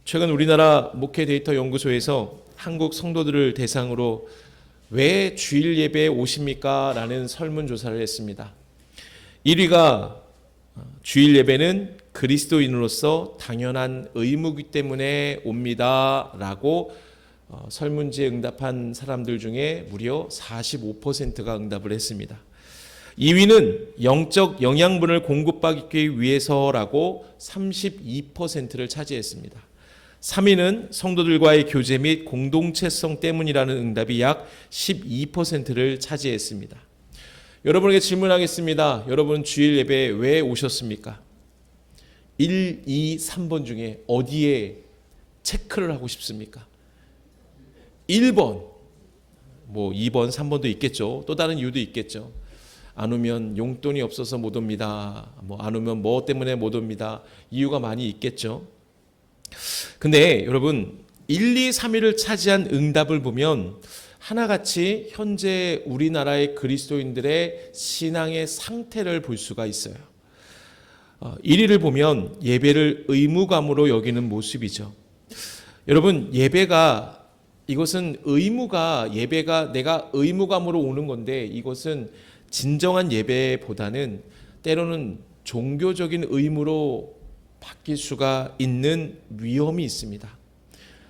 최근 우리나라 목회 데이터 연구소에서 한국 성도들을 대상으로 왜 주일 예배에 오십니까? 라는 설문조사를 했습니다. 1위가 주일 예배는 그리스도인으로서 당연한 의무이기 때문에 옵니다 라고 설문지에 응답한 사람들 중에 무려 45%가 응답을 했습니다. 2위는 영적 영양분을 공급받기 위해서라고 32%를 차지했습니다. 3위는 성도들과의 교제 및 공동체성 때문이라는 응답이 약 12%를 차지했습니다. 여러분에게 질문하겠습니다. 여러분 주일 예배에 왜 오셨습니까? 1, 2, 3번 중에 어디에 체크를 하고 싶습니까? 1번, 2번, 3번도 있겠죠. 또 다른 이유도 있겠죠. 안 오면 용돈이 없어서 못 옵니다. 안 오면 뭐 때문에 못 옵니다. 이유가 많이 있겠죠. 근데 여러분 1, 2, 3위를 차지한 응답을 보면 하나같이 현재 우리나라의 그리스도인들의 신앙의 상태를 볼 수가 있어요. 1위를 보면 예배를 의무감으로 여기는 모습이죠. 여러분 예배가 이것은 예배가 내가 의무감으로 오는 건데 이것은 진정한 예배보다는 때로는 종교적인 의무로 바뀔 수가 있는 위험이 있습니다.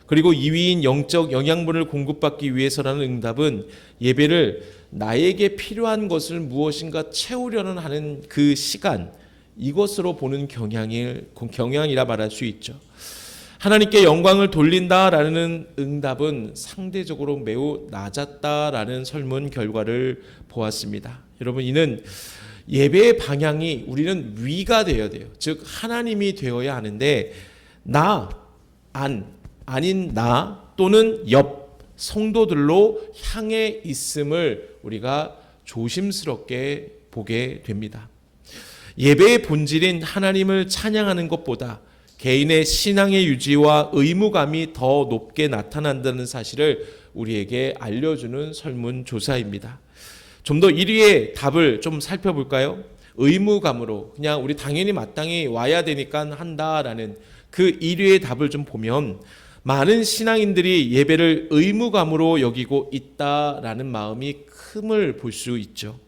그리고 2위인 영적 영양분을 공급받기 위해서라는 응답은 예배를 나에게 필요한 것을 무엇인가 채우려는 하는 그 시간, 이것으로 보는 경향이라 말할 수 있죠. 하나님께 영광을 돌린다라는 응답은 상대적으로 매우 낮았다라는 설문 결과를 보았습니다. 여러분 이는 예배의 방향이 우리는 위가 되어야 돼요. 즉 하나님이 되어야 하는데 아닌 나 또는 옆 성도들로 향해 있음을 우리가 조심스럽게 보게 됩니다. 예배의 본질인 하나님을 찬양하는 것보다 개인의 신앙의 유지와 의무감이 더 높게 나타난다는 사실을 우리에게 알려주는 설문조사입니다. 좀 더 1위의 답을 좀 살펴볼까요? 의무감으로 그냥 우리 당연히 마땅히 와야 되니까 한다라는 그 1위의 답을 좀 보면 많은 신앙인들이 예배를 의무감으로 여기고 있다라는 마음이 큼을 볼 수 있죠.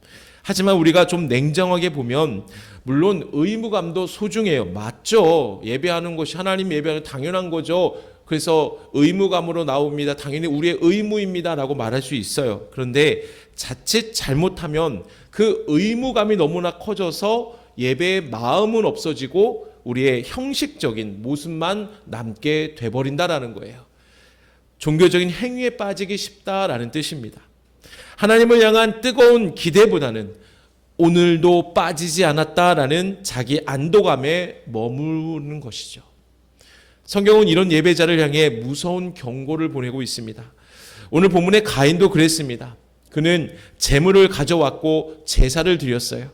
하지만 우리가 좀 냉정하게 보면 물론 의무감도 소중해요. 맞죠. 예배하는 것이 하나님 예배하는 당연한 거죠. 그래서 의무감으로 나옵니다. 당연히 우리의 의무입니다 라고 말할 수 있어요. 그런데 자칫 잘못하면 그 의무감이 너무나 커져서 예배의 마음은 없어지고 우리의 형식적인 모습만 남게 돼버린다라는 거예요. 종교적인 행위에 빠지기 쉽다라는 뜻입니다. 하나님을 향한 뜨거운 기대보다는 오늘도 빠지지 않았다라는 자기 안도감에 머무르는 것이죠. 성경은 이런 예배자를 향해 무서운 경고를 보내고 있습니다. 오늘 본문의 가인도 그랬습니다. 그는 제물을 가져왔고 제사를 드렸어요.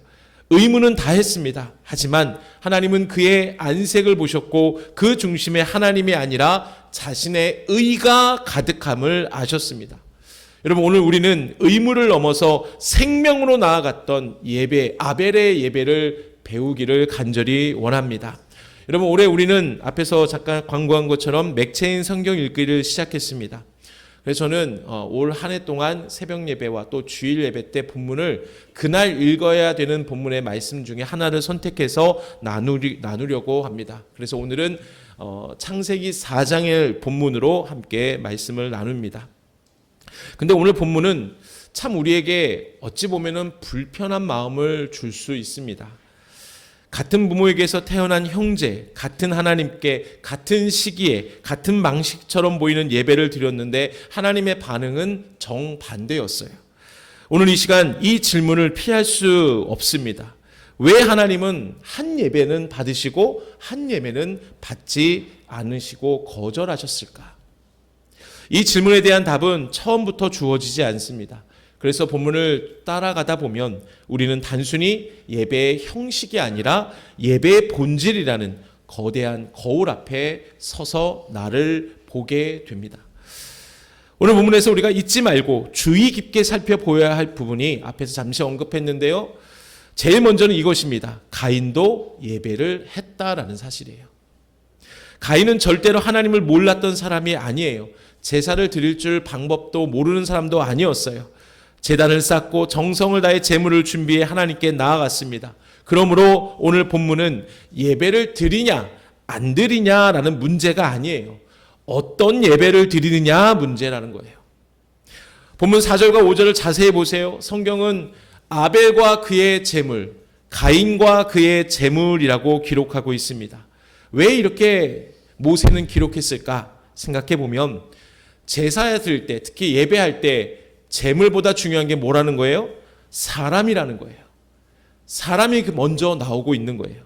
의무는 다 했습니다. 하지만 하나님은 그의 안색을 보셨고 그 중심에 하나님이 아니라 자신의 의가 가득함을 아셨습니다. 여러분 오늘 우리는 의무를 넘어서 생명으로 나아갔던 예배, 아벨의 예배를 배우기를 간절히 원합니다. 여러분 올해 우리는 앞에서 잠깐 광고한 것처럼 맥체인 성경 읽기를 시작했습니다. 그래서 저는 올 한 해 동안 새벽 예배와 또 주일 예배 때 본문을 그날 읽어야 되는 본문의 말씀 중에 하나를 선택해서 나누려고 합니다. 그래서 오늘은 창세기 4장의 본문으로 함께 말씀을 나눕니다. 근데 오늘 본문은 참 우리에게 어찌 보면은 불편한 마음을 줄 수 있습니다. 같은 부모에게서 태어난 형제, 같은 하나님께 같은 시기에 같은 방식처럼 보이는 예배를 드렸는데 하나님의 반응은 정반대였어요. 오늘 이 시간 이 질문을 피할 수 없습니다. 왜 하나님은 한 예배는 받으시고 한 예배는 받지 않으시고 거절하셨을까? 이 질문에 대한 답은 처음부터 주어지지 않습니다. 그래서 본문을 따라가다 보면 우리는 단순히 예배의 형식이 아니라 예배의 본질이라는 거대한 거울 앞에 서서 나를 보게 됩니다. 오늘 본문에서 우리가 잊지 말고 주의 깊게 살펴보아야 할 부분이 앞에서 잠시 언급했는데요. 제일 먼저는 이것입니다. 가인도 예배를 했다라는 사실이에요. 가인은 절대로 하나님을 몰랐던 사람이 아니에요. 제사를 드릴 줄 방법도 모르는 사람도 아니었어요. 제단을 쌓고 정성을 다해 제물을 준비해 하나님께 나아갔습니다. 그러므로 오늘 본문은 예배를 드리냐 안 드리냐라는 문제가 아니에요. 어떤 예배를 드리느냐 문제라는 거예요. 본문 4절과 5절을 자세히 보세요. 성경은 아벨과 그의 제물, 가인과 그의 제물이라고 기록하고 있습니다. 왜 이렇게 모세는 기록했을까 생각해 보면 제사에 드릴 때, 특히 예배할 때 제물보다 중요한 게 뭐라는 거예요? 사람이라는 거예요. 사람이 먼저 나오고 있는 거예요.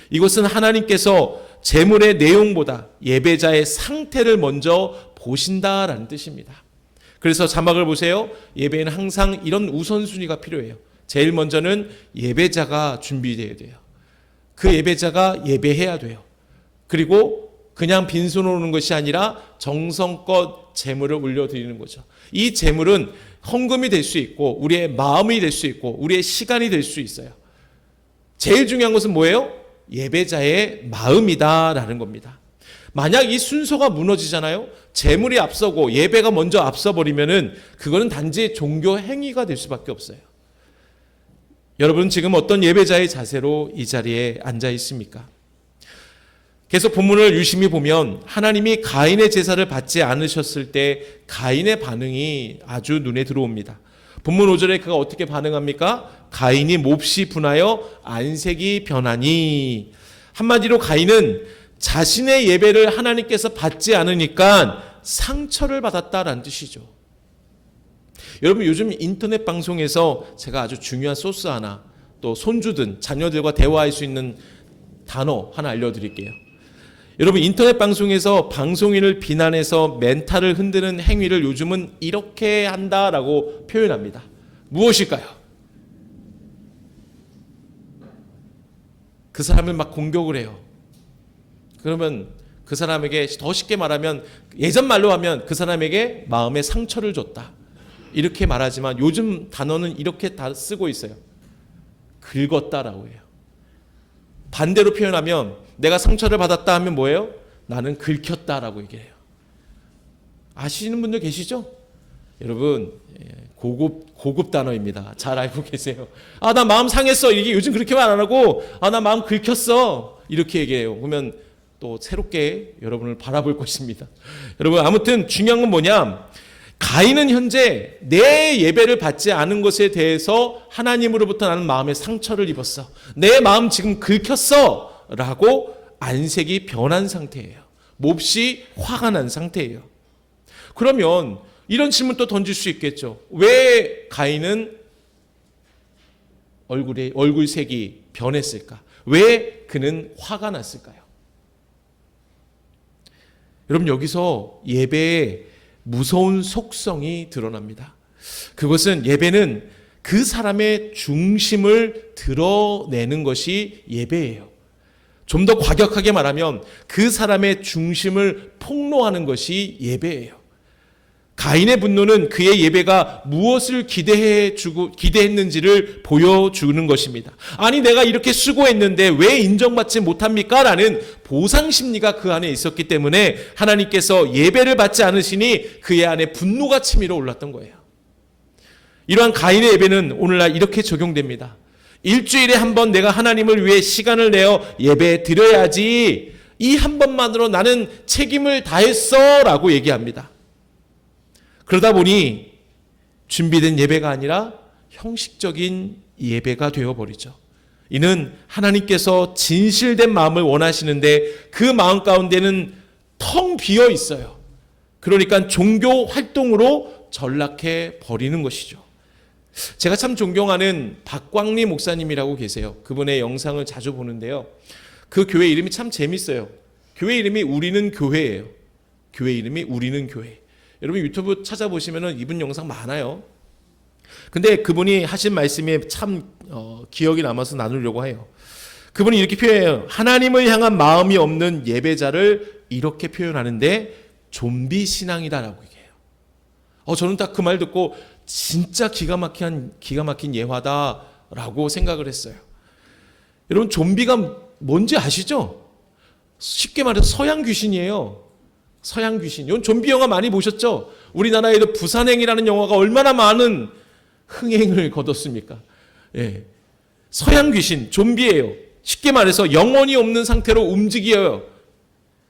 이것은 하나님께서 제물의 내용보다 예배자의 상태를 먼저 보신다라는 뜻입니다. 그래서 자막을 보세요. 예배에는 항상 이런 우선순위가 필요해요. 제일 먼저는 예배자가 준비되어야 돼요. 그 예배자가 예배해야 돼요. 그리고 그냥 빈손으로 오는 것이 아니라 정성껏 제물을 올려드리는 거죠. 이 제물은 헌금이 될 수 있고 우리의 마음이 될 수 있고 우리의 시간이 될 수 있어요. 제일 중요한 것은 뭐예요? 예배자의 마음이다라는 겁니다. 만약 이 순서가 무너지잖아요. 제물이 앞서고 예배가 먼저 앞서버리면은 그거는 단지 종교 행위가 될 수밖에 없어요. 여러분 지금 어떤 예배자의 자세로 이 자리에 앉아 있습니까? 계속 본문을 유심히 보면 하나님이 가인의 제사를 받지 않으셨을 때 가인의 반응이 아주 눈에 들어옵니다. 본문 5절에 그가 어떻게 반응합니까? 가인이 몹시 분하여 안색이 변하니. 한마디로 가인은 자신의 예배를 하나님께서 받지 않으니까 상처를 받았다라는 뜻이죠. 여러분 요즘 인터넷 방송에서 제가 아주 중요한 소스 하나, 또 손주든 자녀들과 대화할 수 있는 단어 하나 알려드릴게요. 여러분 인터넷 방송에서 방송인을 비난해서 멘탈을 흔드는 행위를 요즘은 이렇게 한다라고 표현합니다. 무엇일까요? 그 사람을 막 공격을 해요. 그러면 그 사람에게 더 쉽게 말하면 예전 말로 하면 그 사람에게 마음의 상처를 줬다. 이렇게 말하지만 요즘 단어는 이렇게 다 쓰고 있어요. 긁었다라고 해요. 반대로 표현하면 내가 상처를 받았다 하면 뭐예요? 나는 긁혔다라고 얘기해요. 아시는 분들 계시죠? 여러분 고급 단어입니다. 잘 알고 계세요. 아, 나 마음 상했어. 이게 요즘 그렇게 말 안 하고 나 마음 긁혔어. 이렇게 얘기해요. 그러면 또 새롭게 여러분을 바라볼 것입니다. 여러분 아무튼 중요한 건 뭐냐? 가인은 현재 내 예배를 받지 않은 것에 대해서 하나님으로부터 나는 마음의 상처를 입었어. 내 마음 지금 긁혔어. 라고 안색이 변한 상태예요. 몹시 화가 난 상태예요. 그러면 이런 질문 또 던질 수 있겠죠. 왜 가인은 얼굴색이 변했을까? 왜 그는 화가 났을까요? 여러분 여기서 예배의 무서운 속성이 드러납니다. 그것은 예배는 그 사람의 중심을 드러내는 것이 예배예요. 좀 더 과격하게 말하면 그 사람의 중심을 폭로하는 것이 예배예요. 가인의 분노는 그의 예배가 무엇을 기대했는지를 보여주는 것입니다. 아니 내가 이렇게 수고했는데 왜 인정받지 못합니까? 라는 보상 심리가 그 안에 있었기 때문에 하나님께서 예배를 받지 않으시니 그의 안에 분노가 치밀어 올랐던 거예요. 이러한 가인의 예배는 오늘날 이렇게 적용됩니다. 일주일에 한 번 내가 하나님을 위해 시간을 내어 예배 드려야지, 이 한 번만으로 나는 책임을 다했어 라고 얘기합니다. 그러다 보니 준비된 예배가 아니라 형식적인 예배가 되어버리죠. 이는 하나님께서 진실된 마음을 원하시는데 그 마음 가운데는 텅 비어 있어요. 그러니까 종교 활동으로 전락해 버리는 것이죠. 제가 참 존경하는 박광리 목사님이라고 계세요. 그분의 영상을 자주 보는데요. 그 교회 이름이 참 재밌어요. 교회 이름이 우리는 교회예요. 교회 이름이 우리는 교회. 여러분 유튜브 찾아보시면 이분 영상 많아요. 근데 그분이 하신 말씀이 참 기억이 남아서 나누려고 해요. 그분이 이렇게 표현해요. 하나님을 향한 마음이 없는 예배자를 이렇게 표현하는데 좀비 신앙이다라고 얘기해요. 저는 딱 그 말 듣고 진짜 기가 막힌 예화다라고 생각을 했어요. 여러분 좀비가 뭔지 아시죠? 쉽게 말해서 서양 귀신이에요. 서양 귀신. 이건 좀비 영화 많이 보셨죠? 우리나라에도 부산행이라는 영화가 얼마나 많은 흥행을 거뒀습니까? 예. 서양 귀신, 좀비예요. 쉽게 말해서 영혼이 없는 상태로 움직여요.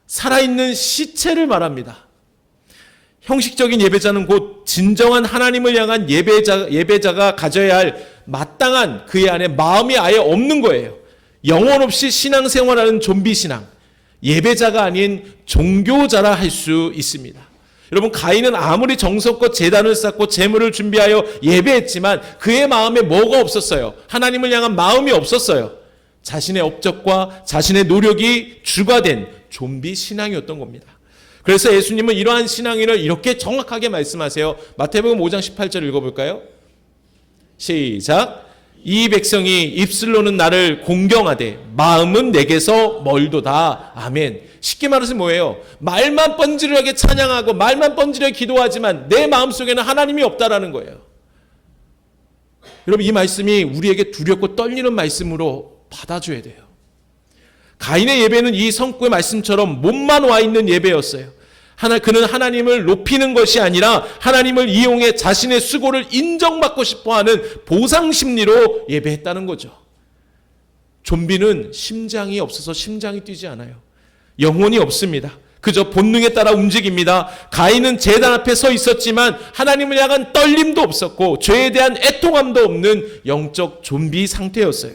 살아있는 시체를 말합니다. 형식적인 예배자는 곧 진정한 하나님을 향한 예배자가 가져야 할 마땅한 그의 안에 마음이 아예 없는 거예요. 영혼 없이 신앙생활하는 좀비 신앙. 예배자가 아닌 종교자라 할 수 있습니다. 여러분, 가인은 아무리 정성껏 제단을 쌓고 제물을 준비하여 예배했지만 그의 마음에 뭐가 없었어요? 하나님을 향한 마음이 없었어요. 자신의 업적과 자신의 노력이 주가 된 좀비 신앙이었던 겁니다. 그래서 예수님은 이러한 신앙인을 이렇게 정확하게 말씀하세요. 마태복음 5장 18절 읽어볼까요? 시작. 이 백성이 입술로는 나를 공경하되 마음은 내게서 멀도다. 아멘. 쉽게 말해서 뭐예요? 말만 번지르하게 찬양하고 말만 번지르하게 기도하지만 내 마음속에는 하나님이 없다라는 거예요. 여러분, 이 말씀이 우리에게 두렵고 떨리는 말씀으로 받아줘야 돼요. 가인의 예배는 이 성구의 말씀처럼 몸만 와 있는 예배였어요. 그는 하나님을 높이는 것이 아니라 하나님을 이용해 자신의 수고를 인정받고 싶어하는 보상 심리로 예배했다는 거죠. 좀비는 심장이 없어서 심장이 뛰지 않아요. 영혼이 없습니다. 그저 본능에 따라 움직입니다. 가인은 제단 앞에 서 있었지만 하나님을 향한 떨림도 없었고 죄에 대한 애통함도 없는 영적 좀비 상태였어요.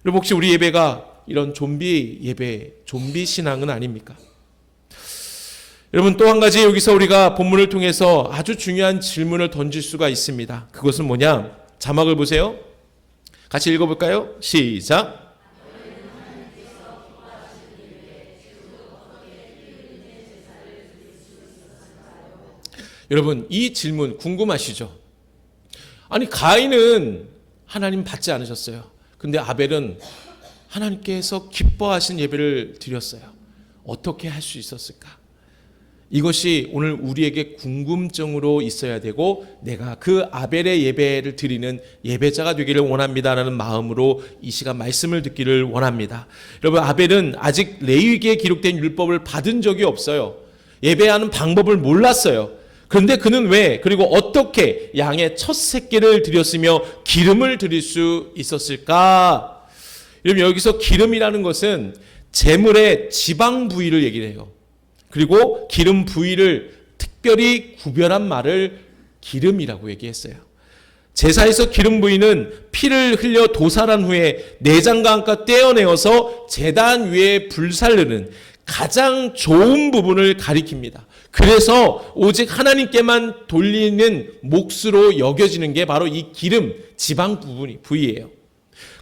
여러분, 혹시 우리 예배가 이런 좀비 예배, 좀비 신앙은 아닙니까? 여러분, 또 한 가지 여기서 우리가 본문을 통해서 아주 중요한 질문을 던질 수가 있습니다. 그것은 뭐냐? 자막을 보세요. 같이 읽어볼까요? 시작. 여러분, 이 질문 궁금하시죠? 아니, 가인은 하나님 받지 않으셨어요. 근데 아벨은 하나님께서 기뻐하신 예배를 드렸어요. 어떻게 할 수 있었을까? 이것이 오늘 우리에게 궁금증으로 있어야 되고 내가 그 아벨의 예배를 드리는 예배자가 되기를 원합니다라는 마음으로 이 시간 말씀을 듣기를 원합니다. 여러분, 아벨은 아직 레위기에 기록된 율법을 받은 적이 없어요. 예배하는 방법을 몰랐어요. 그런데 그는 왜, 그리고 어떻게 양의 첫 새끼를 드렸으며 기름을 드릴 수 있었을까? 여러분, 여기서 기름이라는 것은 제물의 지방 부위를 얘기를 해요. 그리고 기름 부위를 특별히 구별한 말을 기름이라고 얘기했어요. 제사에서 기름 부위는 피를 흘려 도살한 후에 내장과 함께 떼어내어서 제단 위에 불살르는 가장 좋은 부분을 가리킵니다. 그래서 오직 하나님께만 돌리는 몫으로 여겨지는 게 바로 이 기름, 지방 부위예요.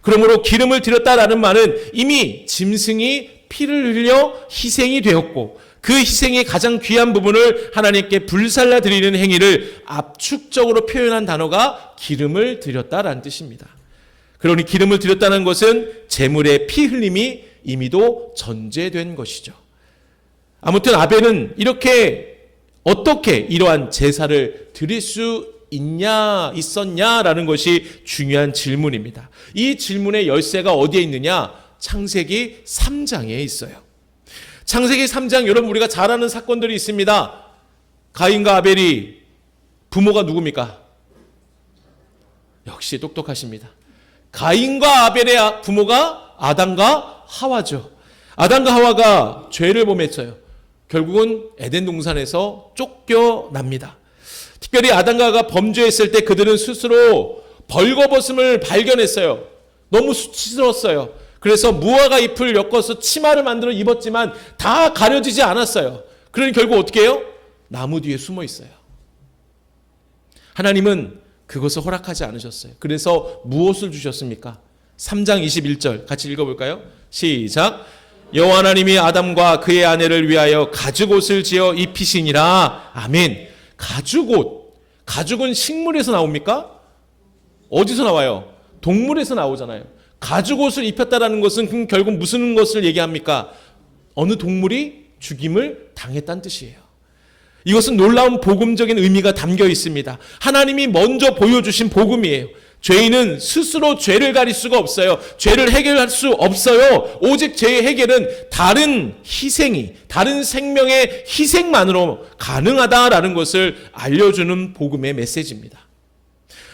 그러므로 기름을 드렸다라는 말은 이미 짐승이 피를 흘려 희생이 되었고 그 희생의 가장 귀한 부분을 하나님께 불살라 드리는 행위를 압축적으로 표현한 단어가 기름을 드렸다라는 뜻입니다. 그러니 기름을 드렸다는 것은 제물의 피 흘림이 이미도 전제된 것이죠. 아무튼 아벨은 어떻게 이러한 제사를 드릴 수 있었냐라는 것이 중요한 질문입니다. 이 질문의 열쇠가 어디에 있느냐? 창세기 3장에 있어요. 창세기 3장, 여러분, 우리가 잘 아는 사건들이 있습니다. 가인과 아벨이 부모가 누굽니까? 역시 똑똑하십니다. 가인과 아벨의 부모가 아담과 하와죠. 아담과 하와가 죄를 범했어요. 결국은 에덴 동산에서 쫓겨납니다. 특별히 아담과 하와가 범죄했을 때 그들은 스스로 벌거벗음을 발견했어요. 너무 수치스러웠어요. 그래서 무화과 잎을 엮어서 치마를 만들어 입었지만 다 가려지지 않았어요. 그러니 결국 어떻게 해요? 나무 뒤에 숨어 있어요. 하나님은 그것을 허락하지 않으셨어요. 그래서 무엇을 주셨습니까? 3장 21절 같이 읽어볼까요? 시작. 여호와 하나님이 아담과 그의 아내를 위하여 가죽옷을 지어 입히시니라. 아멘. 가죽은 식물에서 나옵니까? 어디서 나와요? 동물에서 나오잖아요. 가죽옷을 입혔다라는 것은 결국 무슨 것을 얘기합니까? 어느 동물이 죽임을 당했다는 뜻이에요. 이것은 놀라운 복음적인 의미가 담겨 있습니다. 하나님이 먼저 보여주신 복음이에요. 죄인은 스스로 죄를 가릴 수가 없어요. 죄를 해결할 수 없어요. 오직 죄의 해결은 다른 희생이, 다른 생명의 희생만으로 가능하다라는 것을 알려주는 복음의 메시지입니다.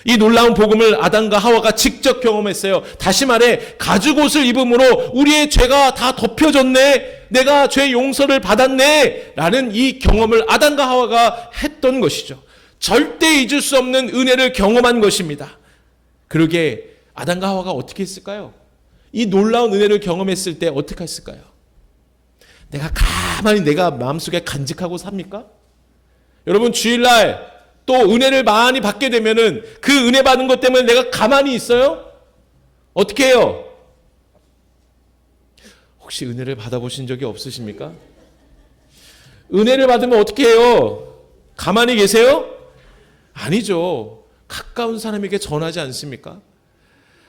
이 놀라운 복음을 아담과 하와가 직접 경험했어요. 다시 말해 가죽옷을 입음으로 우리의 죄가 다 덮여졌네, 내가 죄 용서를 받았네 라는 이 경험을 아담과 하와가 했던 것이죠. 절대 잊을 수 없는 은혜를 경험한 것입니다. 그러게 아담과 하와가 어떻게 했을까요? 이 놀라운 은혜를 경험했을 때 어떻게 했을까요? 내가 가만히 내가 마음속에 간직하고 삽니까? 여러분, 주일날 또 은혜를 많이 받게 되면은 그 은혜 받은 것 때문에 내가 가만히 있어요? 어떻게 해요? 혹시 은혜를 받아보신 적이 없으십니까? 은혜를 받으면 어떻게 해요? 가만히 계세요? 아니죠. 가까운 사람에게 전하지 않습니까?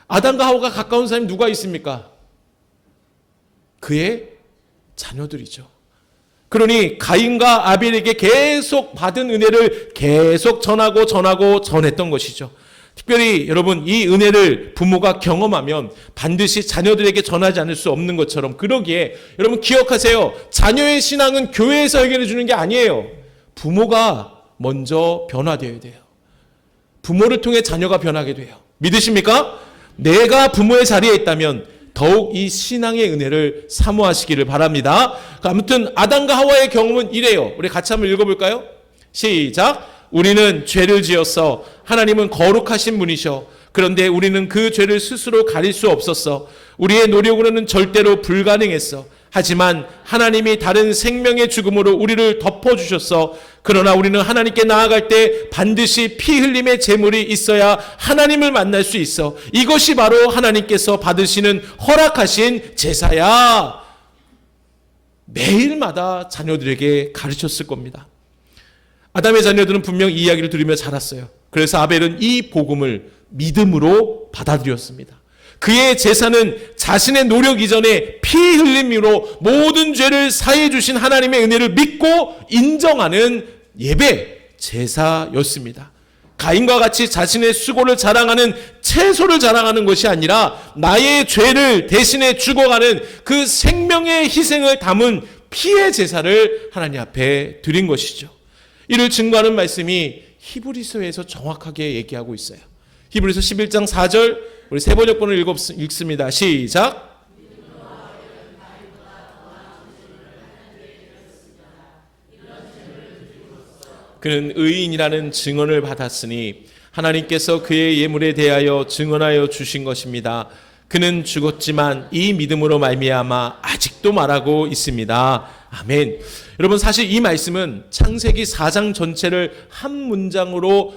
아담과 하와가 가까운 사람이 누가 있습니까? 그의 자녀들이죠. 그러니 가인과 아벨에게 계속 받은 은혜를 계속 전했던 것이죠. 특별히 여러분, 이 은혜를 부모가 경험하면 반드시 자녀들에게 전하지 않을 수 없는 것처럼, 그러기에 여러분 기억하세요. 자녀의 신앙은 교회에서 해결해 주는 게 아니에요. 부모가 먼저 변화되어야 돼요. 부모를 통해 자녀가 변하게 돼요. 믿으십니까? 내가 부모의 자리에 있다면 더욱 이 신앙의 은혜를 사모하시기를 바랍니다. 아무튼 아담과 하와의 경험은 이래요. 우리 같이 한번 읽어볼까요? 시작. 우리는 죄를 지었어. 하나님은 거룩하신 분이셔. 그런데 우리는 그 죄를 스스로 가릴 수 없었어. 우리의 노력으로는 절대로 불가능했어. 하지만 하나님이 다른 생명의 죽음으로 우리를 덮어주셨어. 그러나 우리는 하나님께 나아갈 때 반드시 피 흘림의 제물이 있어야 하나님을 만날 수 있어. 이것이 바로 하나님께서 받으시는 허락하신 제사야. 매일마다 자녀들에게 가르쳤을 겁니다. 아담의 자녀들은 분명 이 이야기를 들으며 자랐어요. 그래서 아벨은 이 복음을 믿음으로 받아들였습니다. 그의 제사는 자신의 노력 이전에 피 흘림으로 모든 죄를 사해 주신 하나님의 은혜를 믿고 인정하는 예배, 제사였습니다. 가인과 같이 자신의 수고를 자랑하는, 채소를 자랑하는 것이 아니라 나의 죄를 대신해 죽어가는 그 생명의 희생을 담은 피의 제사를 하나님 앞에 드린 것이죠. 이를 증거하는 말씀이 히브리서에서 정확하게 얘기하고 있어요. 히브리서 11장 4절, 우리 세 번역본을 읽습니다. 시작. 그는 의인이라는 증언을 받았으니 하나님께서 그의 예물에 대하여 증언하여 주신 것입니다. 그는 죽었지만 이 믿음으로 말미암아 아직도 말하고 있습니다. 아멘. 여러분, 사실 이 말씀은 창세기 4장 전체를 한 문장으로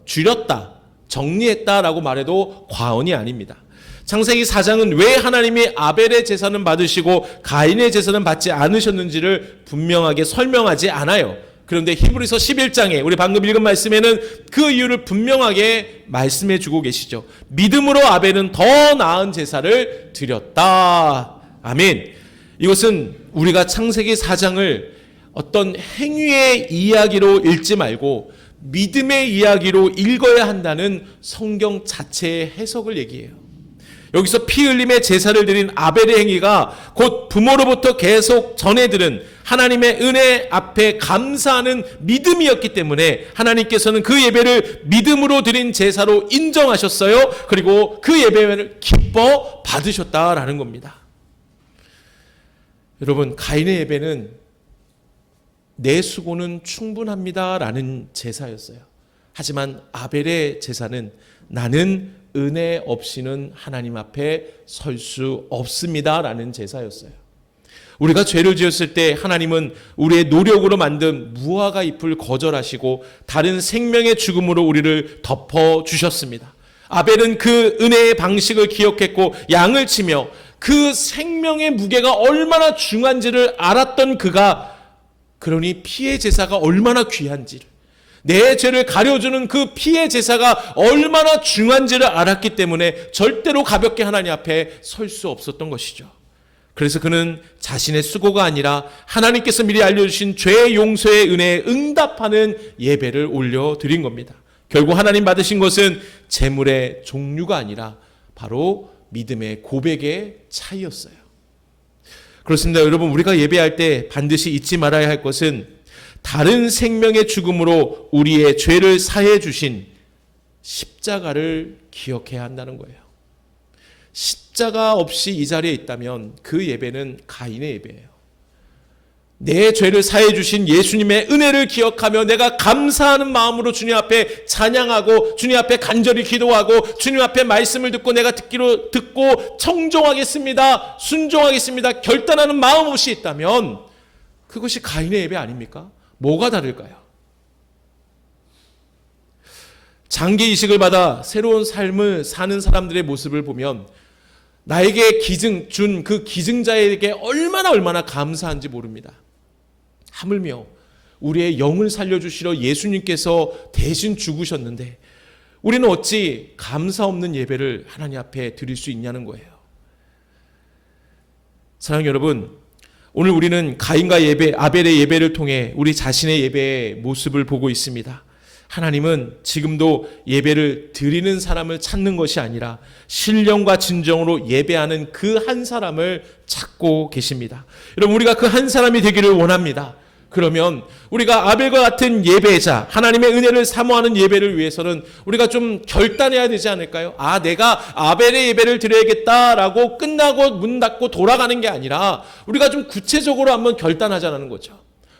줄였다, 정리했다라고 말해도 과언이 아닙니다. 창세기 4장은 왜 하나님이 아벨의 제사는 받으시고 가인의 제사는 받지 않으셨는지를 분명하게 설명하지 않아요. 그런데 히브리서 11장에 우리 방금 읽은 말씀에는 그 이유를 분명하게 말씀해 주고 계시죠. 믿음으로 아벨은 더 나은 제사를 드렸다. 아멘. 이것은 우리가 창세기 4장을 어떤 행위의 이야기로 읽지 말고 믿음의 이야기로 읽어야 한다는 성경 자체의 해석을 얘기해요. 여기서 피 흘림의 제사를 드린 아벨의 행위가 곧 부모로부터 계속 전해들은 하나님의 은혜 앞에 감사하는 믿음이었기 때문에 하나님께서는 그 예배를 믿음으로 드린 제사로 인정하셨어요. 그리고 그 예배를 기뻐 받으셨다라는 겁니다. 여러분, 가인의 예배는 내 수고는 충분합니다라는 제사였어요. 하지만 아벨의 제사는 나는 은혜 없이는 하나님 앞에 설 수 없습니다라는 제사였어요. 우리가 죄를 지었을 때 하나님은 우리의 노력으로 만든 무화과 잎을 거절하시고 다른 생명의 죽음으로 우리를 덮어주셨습니다. 아벨은 그 은혜의 방식을 기억했고 양을 치며 그 생명의 무게가 얼마나 중요한지를 알았던 그가, 그러니 피의 제사가 얼마나 귀한지를, 내 죄를 가려주는 그 피의 제사가 얼마나 중요한지를 알았기 때문에 절대로 가볍게 하나님 앞에 설 수 없었던 것이죠. 그래서 그는 자신의 수고가 아니라 하나님께서 미리 알려주신 죄 용서의 은혜에 응답하는 예배를 올려드린 겁니다. 결국 하나님 받으신 것은 재물의 종류가 아니라 바로 믿음의 고백의 차이였어요. 그렇습니다. 여러분, 우리가 예배할 때 반드시 잊지 말아야 할 것은 다른 생명의 죽음으로 우리의 죄를 사해 주신 십자가를 기억해야 한다는 거예요. 십자가 없이 이 자리에 있다면 그 예배는 가인의 예배예요. 내 죄를 사해 주신 예수님의 은혜를 기억하며 내가 감사하는 마음으로 주님 앞에 찬양하고 주님 앞에 간절히 기도하고 주님 앞에 말씀을 듣고 내가 듣고 청종하겠습니다, 순종하겠습니다 결단하는 마음 없이 있다면 그것이 가인의 예배 아닙니까? 뭐가 다를까요? 장기 이식을 받아 새로운 삶을 사는 사람들의 모습을 보면 나에게 준 그 기증자에게 얼마나 감사한지 모릅니다. 하물며 우리의 영을 살려주시러 예수님께서 대신 죽으셨는데 우리는 어찌 감사 없는 예배를 하나님 앞에 드릴 수 있냐는 거예요. 사랑하는 여러분, 오늘 우리는 가인과 아벨의 예배를 통해 우리 자신의 예배의 모습을 보고 있습니다. 하나님은 지금도 예배를 드리는 사람을 찾는 것이 아니라 신령과 진정으로 예배하는 그 한 사람을 찾고 계십니다. 여러분, 우리가 그 한 사람이 되기를 원합니다. 그러면 우리가 아벨과 같은 예배자, 하나님의 은혜를 사모하는 예배를 위해서는 우리가 좀 결단해야 되지 않을까요? 내가 아벨의 예배를 드려야겠다라고 끝나고 문 닫고 돌아가는 게 아니라 우리가 좀 구체적으로 한번 결단하자는 거죠.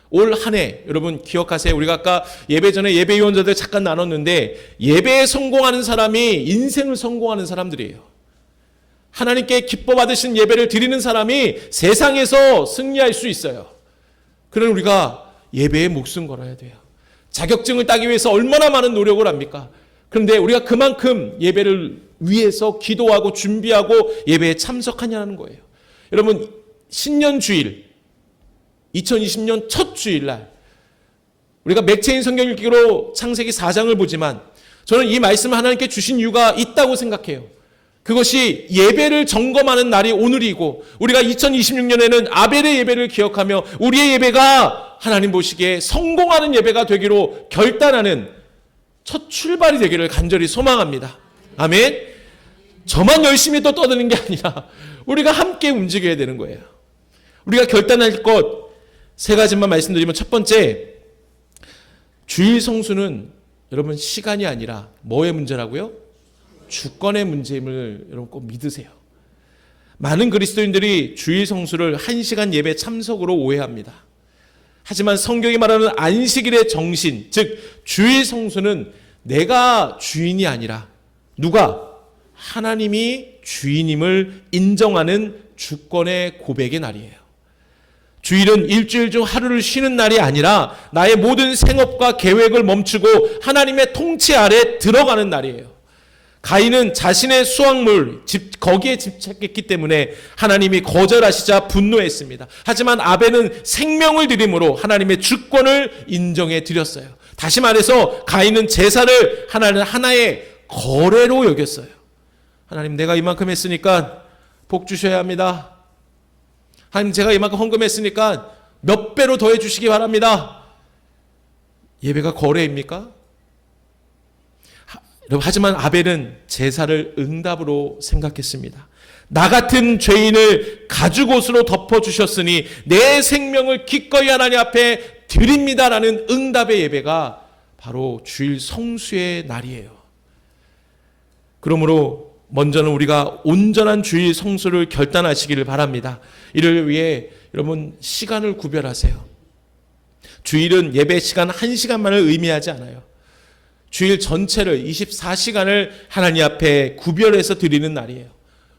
올 한 해 여러분 기억하세요. 우리가 아까 예배 전에 예배위원자들 잠깐 나눴는데 예배에 성공하는 사람이 인생을 성공하는 사람들이에요. 하나님께 기뻐 받으신 예배를 드리는 사람이 세상에서 승리할 수 있어요. 그럼 우리가 예배에 목숨 걸어야 돼요. 자격증을 따기 위해서 얼마나 많은 노력을 합니까? 그런데 우리가 그만큼 예배를 위해서 기도하고 준비하고 예배에 참석하냐는 거예요. 여러분, 신년주일 2020년 첫 주일날 우리가 맥체인 성경 읽기로 창세기 4장을 보지만 저는 이 말씀을 하나님께 주신 이유가 있다고 생각해요. 그것이 예배를 점검하는 날이 오늘이고 우리가 2026년에는 아벨의 예배를 기억하며 우리의 예배가 하나님 보시기에 성공하는 예배가 되기로 결단하는 첫 출발이 되기를 간절히 소망합니다. 아멘. 저만 열심히 또 떠드는 게 아니라 우리가 함께 움직여야 되는 거예요. 우리가 결단할 것 세 가지만 말씀드리면, 첫 번째, 주일 성수는 여러분 시간이 아니라 뭐의 문제라고요? 주권의 문제임을 여러분 꼭 믿으세요. 많은 그리스도인들이 주일 성수를 1시간 예배 참석으로 오해합니다. 하지만 성경이 말하는 안식일의 정신, 즉 주일 성수는 내가 주인이 아니라 누가? 하나님이 주인임을 인정하는 주권의 고백의 날이에요. 주일은 일주일 중 하루를 쉬는 날이 아니라 나의 모든 생업과 계획을 멈추고 하나님의 통치 아래 들어가는 날이에요. 가인은 자신의 수확물, 거기에 집착했기 때문에 하나님이 거절하시자 분노했습니다. 하지만 아벨은 생명을 드림으로 하나님의 주권을 인정해 드렸어요. 다시 말해서 가인은 제사를 하나의 거래로 여겼어요. 하나님, 내가 이만큼 했으니까 복 주셔야 합니다. 하나님, 제가 이만큼 헌금했으니까 몇 배로 더해 주시기 바랍니다. 예배가 거래입니까? 하지만 아벨은 제사를 응답으로 생각했습니다. 나 같은 죄인을 가죽옷으로 덮어주셨으니 내 생명을 기꺼이 하나님 앞에 드립니다라는 응답의 예배가 바로 주일 성수의 날이에요. 그러므로 먼저는 우리가 온전한 주일 성수를 결단하시기를 바랍니다. 이를 위해 여러분 시간을 구별하세요. 주일은 예배 시간 1시간만을 의미하지 않아요. 주일 전체를 24시간을 하나님 앞에 구별해서 드리는 날이에요.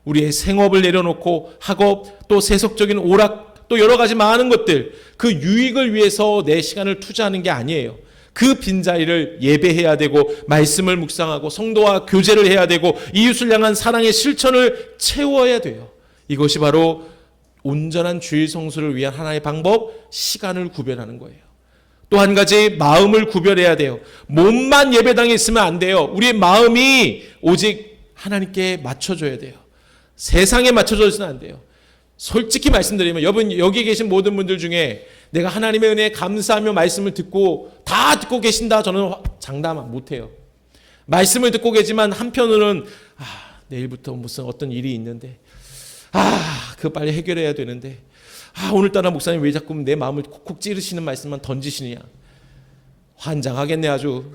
우리의 생업을 내려놓고 학업, 또 세속적인 오락, 또 여러 가지 많은 것들, 그 유익을 위해서 내 시간을 투자하는 게 아니에요. 그 빈자리를 예배해야 되고 말씀을 묵상하고 성도와 교제를 해야 되고 이웃을 향한 사랑의 실천을 채워야 돼요. 이것이 바로 온전한 주일 성수를 위한 하나의 방법, 시간을 구별하는 거예요. 또 한 가지, 마음을 구별해야 돼요. 몸만 예배당에 있으면 안 돼요. 우리의 마음이 오직 하나님께 맞춰줘야 돼요. 세상에 맞춰져서는 안 돼요. 솔직히 말씀드리면 여러분 여기 계신 모든 분들 중에 내가 하나님의 은혜에 감사하며 말씀을 다 듣고 계신다, 저는 장담 못해요. 말씀을 듣고 계지만 한편으로는 내일부터 무슨 어떤 일이 있는데 그거 빨리 해결해야 되는데 오늘따라 목사님 왜 자꾸 내 마음을 콕콕 찌르시는 말씀만 던지시느냐. 환장하겠네 아주.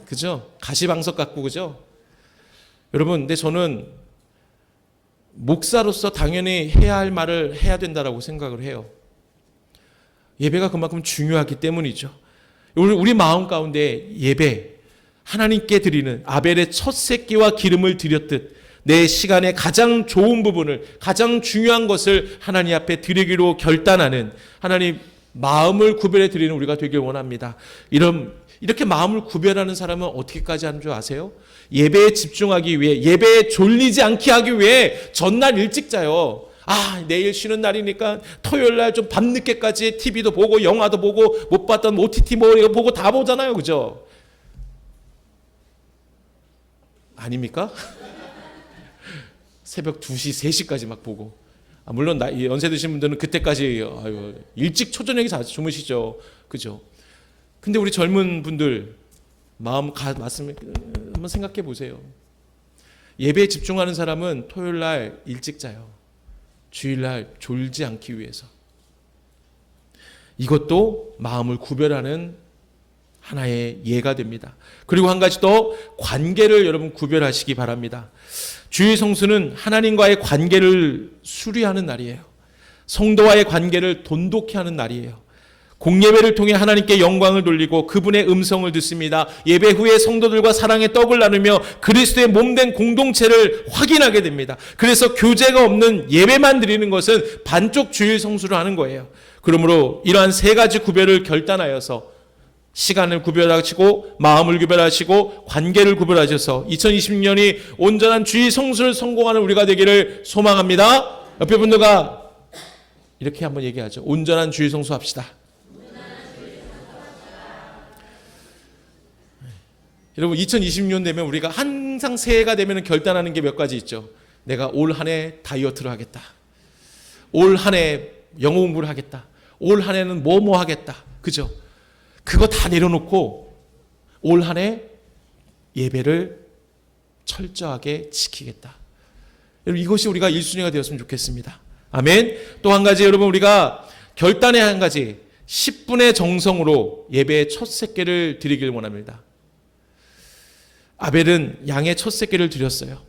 그죠? 가시방석 같고 그죠? 여러분, 근데 저는 목사로서 당연히 해야 할 말을 해야 된다라고 생각을 해요. 예배가 그만큼 중요하기 때문이죠. 우리 마음 가운데 예배, 하나님께 드리는 아벨의 첫 새끼와 기름을 드렸듯 내 시간의 가장 좋은 부분을, 가장 중요한 것을 하나님 앞에 드리기로 결단하는, 하나님 마음을 구별해 드리는 우리가 되길 원합니다. 이렇게 마음을 구별하는 사람은 어떻게까지 하는 줄 아세요? 예배에 집중하기 위해, 예배에 졸리지 않게 하기 위해 전날 일찍 자요. 내일 쉬는 날이니까 토요일 날 좀 밤늦게까지 TV도 보고 영화도 보고 못 봤던 OTT 이거 보고 다 보잖아요. 그죠? 아닙니까? 새벽 2시, 3시까지 막 보고. 물론 연세 드신 분들은 그때까지 일찍 초저녁에 주무시죠. 그죠? 근데 우리 젊은 분들 마음 맞으면 한번 생각해 보세요. 예배에 집중하는 사람은 토요일 날 일찍 자요. 주일날 졸지 않기 위해서. 이것도 마음을 구별하는 하나의 예가 됩니다. 그리고 한 가지 더, 관계를 여러분 구별하시기 바랍니다. 주일 성수는 하나님과의 관계를 수리하는 날이에요. 성도와의 관계를 돈독히 하는 날이에요. 공예배를 통해 하나님께 영광을 돌리고 그분의 음성을 듣습니다. 예배 후에 성도들과 사랑의 떡을 나누며 그리스도의 몸된 공동체를 확인하게 됩니다. 그래서 교제가 없는 예배만 드리는 것은 반쪽 주일 성수를 하는 거예요. 그러므로 이러한 세 가지 구별을 결단하여서 시간을 구별하시고 마음을 구별하시고 관계를 구별하셔서 2026년이 온전한 주일 성수를 성공하는 우리가 되기를 소망합니다. 옆에 분들과 이렇게 한번 얘기하죠. 온전한 주일 성수 합시다. 여러분, 2026년 되면 우리가 항상 새해가 되면 결단하는 게 몇 가지 있죠. 내가 올 한 해 다이어트를 하겠다. 올 한 해 영어 공부를 하겠다. 올 한 해는 뭐 하겠다. 그죠? 그거 다 내려놓고 올 한 해 예배를 철저하게 지키겠다. 여러분, 이것이 우리가 1순위가 되었으면 좋겠습니다. 아멘. 또 한 가지, 여러분, 우리가 결단의 한 가지, 10분의 정성으로 예배의 첫 새끼를 드리길 원합니다. 아벨은 양의 첫 새끼를 드렸어요.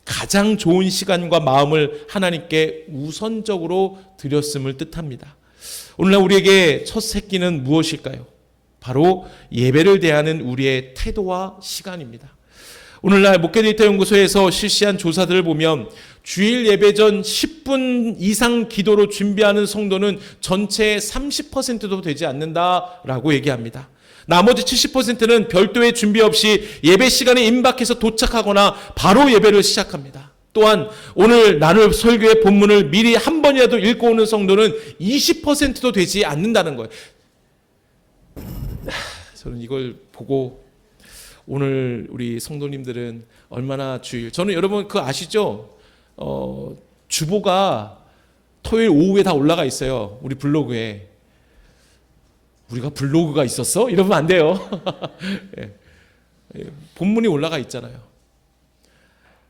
가장 좋은 시간과 마음을 하나님께 우선적으로 드렸음을 뜻합니다. 오늘날 우리에게 첫 새끼는 무엇일까요? 바로 예배를 대하는 우리의 태도와 시간입니다. 오늘날 목회데이터 연구소에서 실시한 조사들을 보면 주일 예배 전 10분 이상 기도로 준비하는 성도는 전체의 30%도 되지 않는다라고 얘기합니다. 나머지 70%는 별도의 준비 없이 예배 시간에 임박해서 도착하거나 바로 예배를 시작합니다. 또한 오늘 나눌 설교의 본문을 미리 한 번이라도 읽고 오는 성도는 20%도 되지 않는다는 거예요. 저는 이걸 보고 오늘 우리 성도님들은 얼마나 주일, 저는 여러분 그거 아시죠? 주보가 토요일 오후에 다 올라가 있어요. 우리 블로그에. 우리가 블로그가 있었어? 이러면 안 돼요. 본문이 올라가 있잖아요.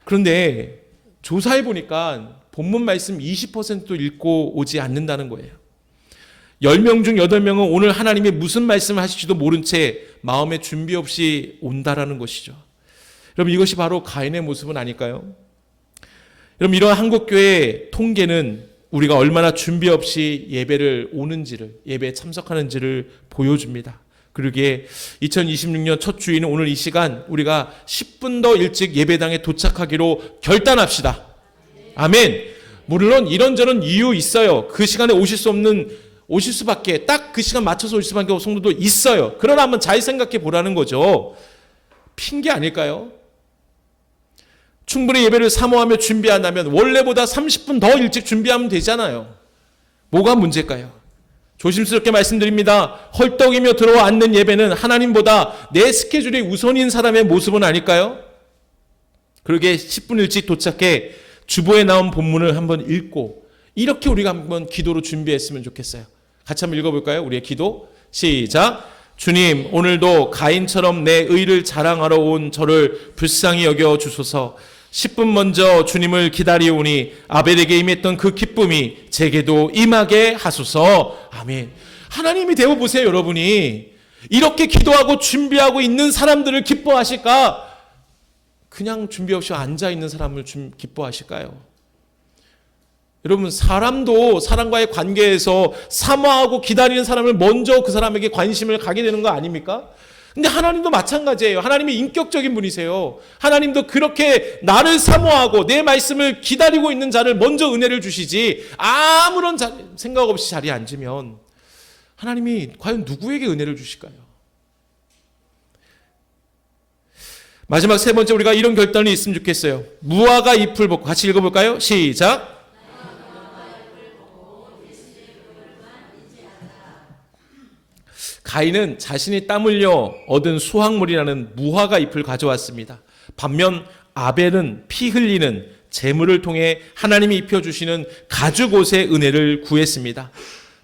그런데 조사해 보니까 본문 말씀 20%도 읽고 오지 않는다는 거예요. 10명 중 8명은 오늘 하나님이 무슨 말씀을 하실지도 모른 채 마음의 준비 없이 온다라는 것이죠. 여러분, 이것이 바로 가인의 모습은 아닐까요? 여러분, 이런 한국교회 통계는 우리가 얼마나 준비 없이 예배를 오는지를, 예배에 참석하는지를 보여줍니다. 그러기에 2026년 첫 주일은 오늘 이 시간 우리가 10분 더 일찍 예배당에 도착하기로 결단합시다. 아멘. 물론 이런저런 이유 있어요. 그 시간에 오실 수밖에, 딱 그 시간 맞춰서 오실 수밖에 없는 성도도 있어요. 그러나 한번 잘 생각해 보라는 거죠. 핑계 아닐까요? 충분히 예배를 사모하며 준비한다면 원래보다 30분 더 일찍 준비하면 되잖아요. 뭐가 문제일까요? 조심스럽게 말씀드립니다. 헐떡이며 들어와 앉는 예배는 하나님보다 내 스케줄이 우선인 사람의 모습은 아닐까요? 그러게 10분 일찍 도착해 주보에 나온 본문을 한번 읽고 이렇게 우리가 한번 기도로 준비했으면 좋겠어요. 같이 한번 읽어볼까요? 우리의 기도 시작. 주님, 오늘도 가인처럼 내 의를 자랑하러 온 저를 불쌍히 여겨 주소서. 10분 먼저 주님을 기다리오니 아벨에게 임했던 그 기쁨이 제게도 임하게 하소서. 아멘. 하나님이 되어보세요. 여러분이 이렇게 기도하고 준비하고 있는 사람들을 기뻐하실까? 그냥 준비 없이 앉아있는 사람을 기뻐하실까요? 여러분, 사람도 사람과의 관계에서 사모하고 기다리는 사람을 먼저 그 사람에게 관심을 가게 되는 거 아닙니까? 근데 하나님도 마찬가지예요. 하나님이 인격적인 분이세요. 하나님도 그렇게 나를 사모하고 내 말씀을 기다리고 있는 자를 먼저 은혜를 주시지, 아무런 생각 없이 자리에 앉으면 하나님이 과연 누구에게 은혜를 주실까요? 마지막 세 번째, 우리가 이런 결단이 있으면 좋겠어요. 무화과 잎을 벗고, 같이 읽어볼까요? 시작. 가인은 자신이 땀 흘려 얻은 수확물이라는 무화과 잎을 가져왔습니다. 반면 아벨은 피 흘리는 제물을 통해 하나님이 입혀주시는 가죽옷의 은혜를 구했습니다.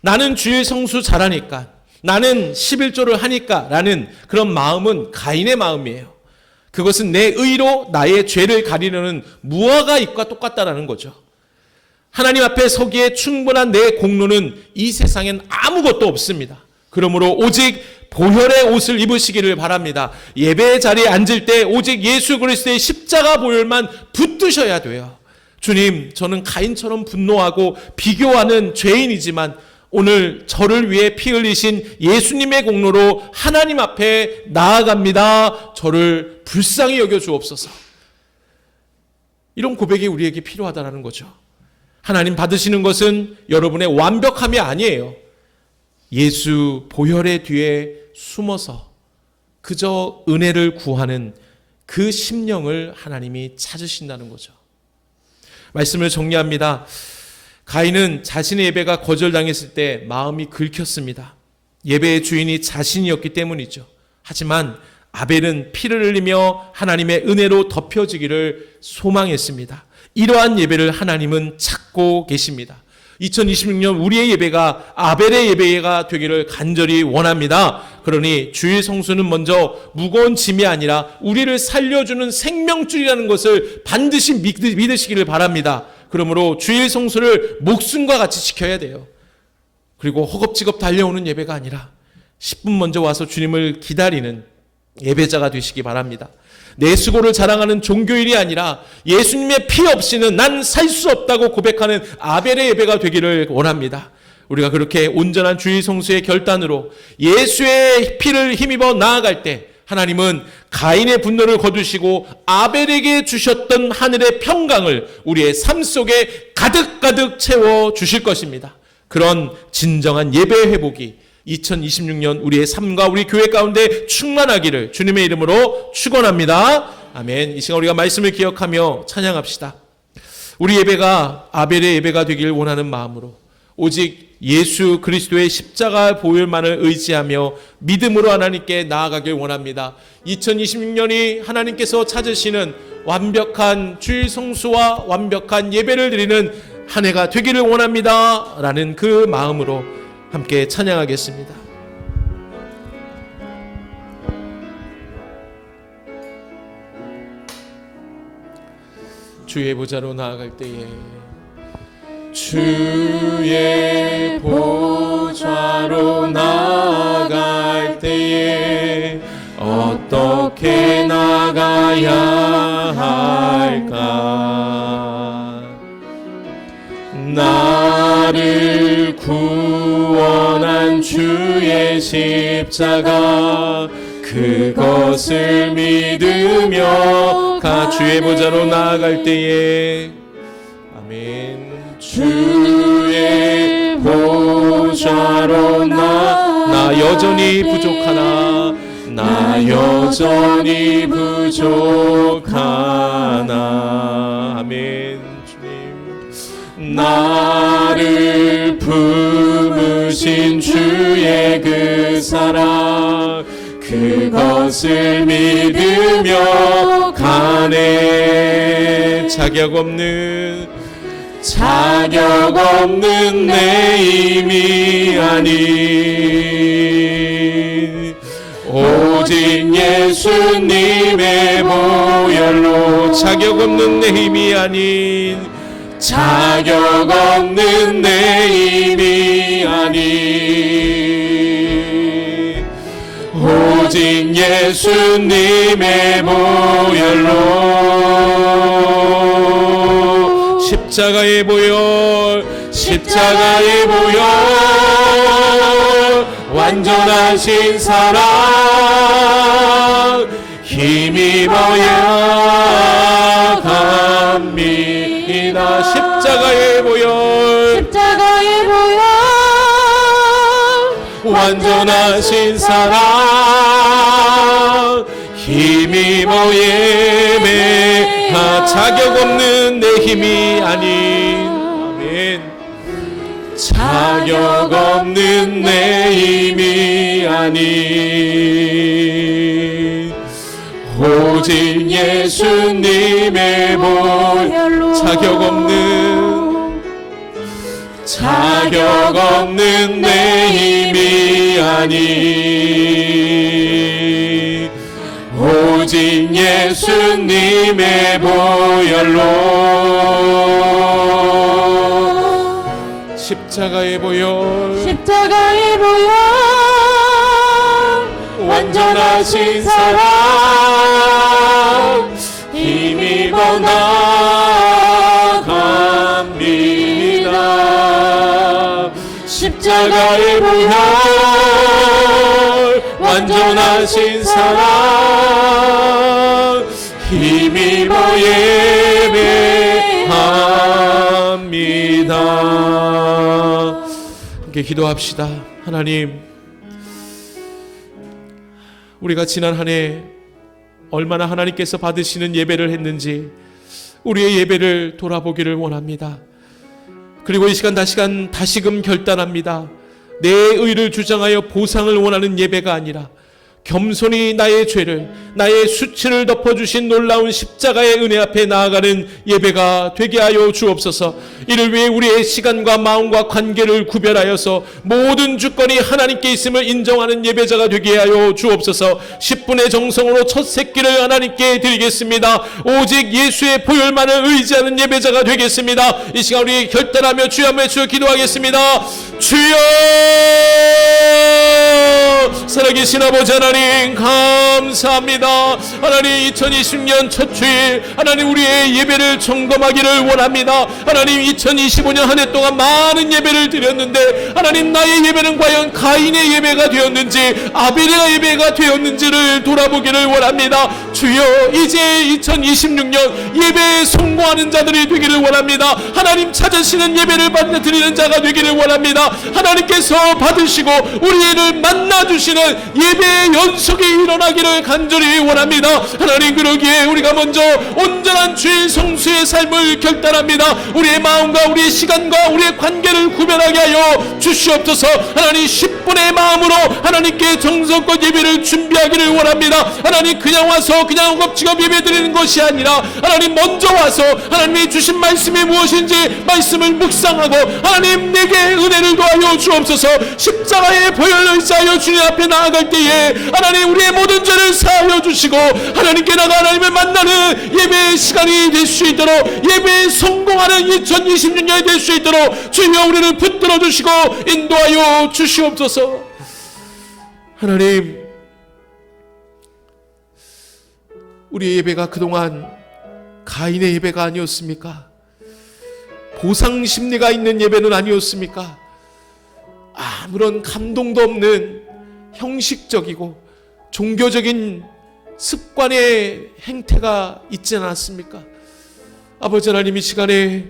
나는 주의 성수 잘하니까, 나는 11조를 하니까 라는 그런 마음은 가인의 마음이에요. 그것은 내 의로 나의 죄를 가리려는 무화과 잎과 똑같다라는 거죠. 하나님 앞에 서기에 충분한 내 공로는 이 세상엔 아무것도 없습니다. 그러므로 오직 보혈의 옷을 입으시기를 바랍니다. 예배의 자리에 앉을 때 오직 예수 그리스도의 십자가 보혈만 붙드셔야 돼요. 주님, 저는 가인처럼 분노하고 비교하는 죄인이지만 오늘 저를 위해 피 흘리신 예수님의 공로로 하나님 앞에 나아갑니다. 저를 불쌍히 여겨 주옵소서. 이런 고백이 우리에게 필요하다는 거죠. 하나님 받으시는 것은 여러분의 완벽함이 아니에요. 예수 보혈의 뒤에 숨어서 그저 은혜를 구하는 그 심령을 하나님이 찾으신다는 거죠. 말씀을 정리합니다. 가인은 자신의 예배가 거절당했을 때 마음이 긁혔습니다. 예배의 주인이 자신이었기 때문이죠. 하지만 아벨은 피를 흘리며 하나님의 은혜로 덮여지기를 소망했습니다. 이러한 예배를 하나님은 찾고 계십니다. 2026년 우리의 예배가 아벨의 예배가 되기를 간절히 원합니다. 그러니 주의 성수는 먼저 무거운 짐이 아니라 우리를 살려주는 생명줄이라는 것을 반드시 믿으시기를 바랍니다. 그러므로 주의 성수를 목숨과 같이 지켜야 돼요. 그리고 허겁지겁 달려오는 예배가 아니라 10분 먼저 와서 주님을 기다리는 예배자가 되시기 바랍니다. 내 수고를 자랑하는 종교인이 아니라 예수님의 피 없이는 난 살 수 없다고 고백하는 아벨의 예배가 되기를 원합니다. 우리가 그렇게 온전한 주의 성수의 결단으로 예수의 피를 힘입어 나아갈 때 하나님은 가인의 분노를 거두시고 아벨에게 주셨던 하늘의 평강을 우리의 삶 속에 가득가득 채워 주실 것입니다. 그런 진정한 예배 회복이 2026년 우리의 삶과 우리 교회 가운데 충만하기를 주님의 이름으로 축원합니다. 아멘. 이 시간 우리가 말씀을 기억하며 찬양합시다. 우리 예배가 아벨의 예배가 되길 원하는 마음으로 오직 예수 그리스도의 십자가 보혈만을 의지하며 믿음으로 하나님께 나아가길 원합니다. 2026년이 하나님께서 찾으시는 완벽한 주일 성수와 완벽한 예배를 드리는 한 해가 되기를 원합니다. 라는 그 마음으로 함께 찬양하겠습니다. 주의 보좌로 나아갈 때에 주의 보좌로 나아갈 때에 어떻게 나가야 할까? 나를 구원한 주의 십자가 그것을 믿으며 주의 보좌로 나아갈 때에 아멘. 주의 보좌로 나 여전히 부족하나 나 여전히 부족하나 아멘. 주님 나를 품으신 주의 그 사랑 그것을 믿으며 가네. 자격 없는 내 힘이 아닌 오직 예수님의 보혈로 자격 없는 내 힘이 아닌 자격 없는 내 힘이 아닌 오직 예수님의 보혈로 십자가의 보혈 십자가의 보혈 완전하신 사랑 힘입어야 갑니다. 십자가의 보혈 십자가의 보혈 완전하신 사랑 힘입어 예배하 자격 없는 내 힘이 아닌 아멘 자격 없는 내 힘이 아닌 오직 예수님의 보혈로 자격 없는 내 힘이 아닌 오직 예수님의 보혈로 십자가의 보혈 십자가의 보혈 완전하신 사랑 힘입어 나갑니다. 십자가의 보혈 완전하신 사랑 힘입어 예배합니다. 함께 기도합시다. 하나님, 우리가 지난 한 해 얼마나 하나님께서 받으시는 예배를 했는지 우리의 예배를 돌아보기를 원합니다. 그리고 이 시간 다시금 결단합니다. 내 의를 주장하여 보상을 원하는 예배가 아니라 겸손히 나의 죄를 나의 수치를 덮어주신 놀라운 십자가의 은혜 앞에 나아가는 예배가 되게 하여 주옵소서. 이를 위해 우리의 시간과 마음과 관계를 구별하여서 모든 주권이 하나님께 있음을 인정하는 예배자가 되게 하여 주옵소서. 10분의 정성으로 첫 새끼를 하나님께 드리겠습니다. 오직 예수의 보혈만을 의지하는 예배자가 되겠습니다. 이 시간 우리 결단하며 주여 한번 외쳐 기도하겠습니다. 주여, 살아계신 아버지 하나님 감사합니다. 하나님, 2020년 첫 주일 하나님 우리의 예배를 점검하기를 원합니다. 하나님, 2025년 한 해 동안 많은 예배를 드렸는데 하나님, 나의 예배는 과연 가인의 예배가 되었는지 아벨의 예배가 되었는지를 돌아보기를 원합니다. 주여, 이제 2026년 예배에 성공하는 자들이 되기를 원합니다. 하나님 찾으시는 예배를 드리는 자가 되기를 원합니다. 하나님께서 받으시고 우리를 만나주시는 예배의 연속이 일어나기를 간절히 원합니다. 하나님, 그러기에 우리가 먼저 온전한 주일 성수의 삶을 결단합니다. 우리의 마음과 우리의 시간과 우리의 관계를 구별하게 하여 주시옵소서. 하나님, 10분의 마음으로 하나님께 정성껏 예배를 준비하기를 원합니다. 하나님, 그냥 와서 그냥 엎치고 예배 드리는 것이 아니라 하나님 먼저 와서 하나님이 주신 말씀이 무엇인지 말씀을 묵상하고 하나님 내게 은혜를 더하여 주옵소서. 십자가의 보혈을 의지하여 주님 앞에 나아갈 때에 하나님 우리의 모든 죄를 사하여 주시고 하나님께 나가 하나님을 만나는 예배의 시간이 될 수 있도록 예배에 성공하는 2026년이 될 수 있도록 주여 우리를 붙들어 주시고 인도하여 주시옵소서. 하나님, 우리의 예배가 그동안 가인의 예배가 아니었습니까? 보상 심리가 있는 예배는 아니었습니까? 아무런 감동도 없는 형식적이고 종교적인 습관의 행태가 있지 않았습니까? 아버지 하나님, 이 시간에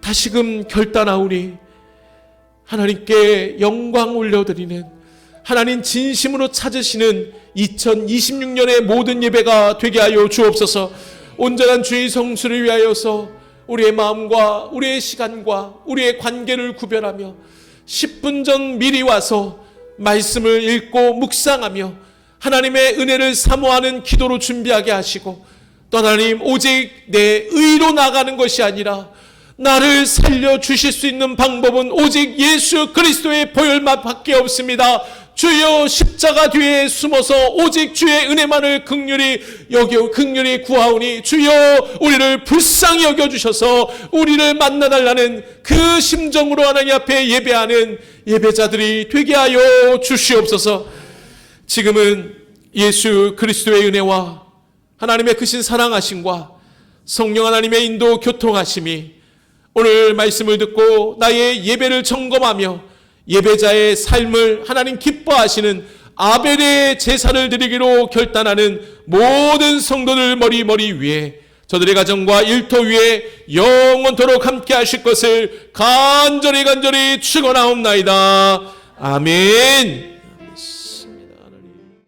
다시금 결단하오니 하나님께 영광 올려드리는 하나님 진심으로 찾으시는 2026년의 모든 예배가 되게 하여 주옵소서. 온전한 주의 성수를 위하여서 우리의 마음과 우리의 시간과 우리의 관계를 구별하며 10분 전 미리 와서 말씀을 읽고 묵상하며 하나님의 은혜를 사모하는 기도로 준비하게 하시고, 또 하나님 오직 내 의로 나가는 것이 아니라 하나님 먼저 와서 하나님 주신 말씀이 무엇인지 말씀을 묵상하고 하나님 내게 은혜를 더하여 주옵소서. 10분의 마음으로 하나님 내 죄를 나의 수치를 덮어주신 놀라운 십자가의 은혜 앞에 나아가는 예배가 되게 하여 주옵소서. 나를 살려주실 수 있는 방법은 오직 예수 그리스도의 보혈만밖에 없습니다. 주여 십자가 뒤에 숨어서 오직 주의 은혜만을 극률이 구하오니 주여 우리를 불쌍히 여겨주셔서 우리를 만나달라는 그 심정으로 하나님 앞에 예배하는 예배자들이 되게 하여 주시옵소서. 지금은 예수 그리스도의 은혜와 하나님의 크신 사랑하심과 성령 하나님의 인도 교통하심이 오늘 말씀을 듣고 나의 예배를 점검하며 예배자의 삶을 하나님 기뻐하시는 아벨의 제사를 드리기로 결단하는 모든 성도들 머리 위에 저들의 가정과 일터 위에 영원토록 함께 하실 것을 간절히 축원하옵나이다. 아멘.